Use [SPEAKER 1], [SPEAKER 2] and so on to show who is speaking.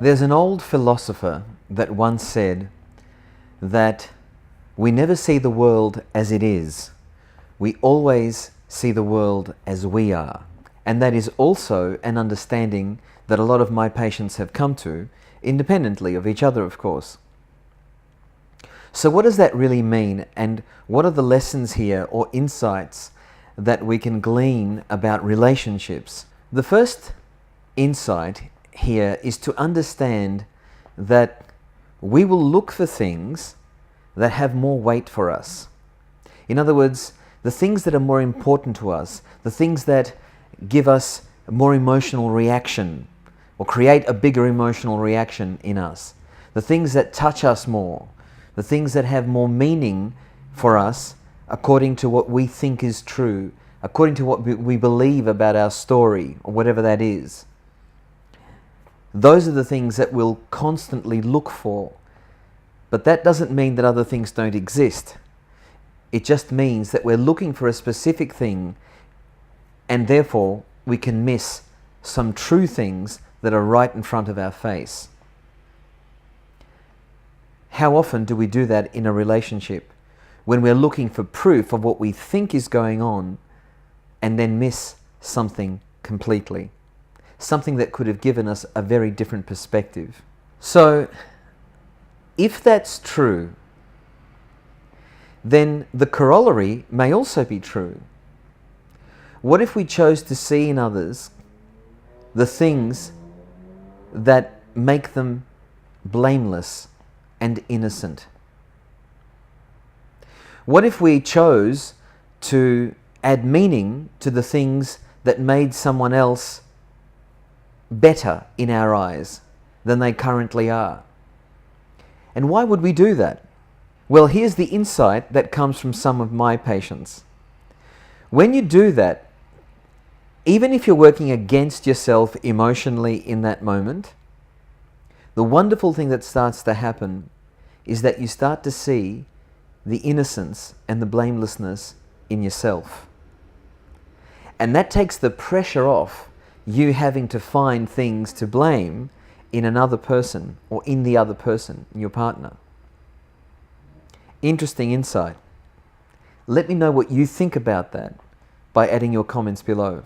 [SPEAKER 1] There's an old philosopher that once said that we never see the world as it is. We always see the world as we are. And that is also an understanding that a lot of my patients have come to, independently of each other, of course. So what does that really mean, and what are the lessons here or insights that we can glean about relationships? The first insight here is to understand that we will look for things that have more weight for us. In other words, the things that are more important to us, the things that give us a more emotional reaction or create a bigger emotional reaction in us, the things that touch us more, the things that have more meaning for us according to what we think is true, according to what we believe about our story, or whatever that is. Those are the things that we'll constantly look for. But that doesn't mean that other things don't exist. It just means that we're looking for a specific thing, and therefore we can miss some true things that are right in front of our face. How often do we do that in a relationship, when we're looking for proof of what we think is going on and then miss something completely? Something that could have given us a very different perspective. So, if that's true, then the corollary may also be true. What if we chose to see in others the things that make them blameless and innocent? What if we chose to add meaning to the things that made someone else better in our eyes than they currently are? And why would we do that? Well, here's the insight that comes from some of my patients. When you do that, even if you're working against yourself emotionally in that moment, the wonderful thing that starts to happen is that you start to see the innocence and the blamelessness in yourself. And that takes the pressure off you having to find things to blame in another person or in the other person, your partner. Interesting insight. Let me know what you think about that by adding your comments below.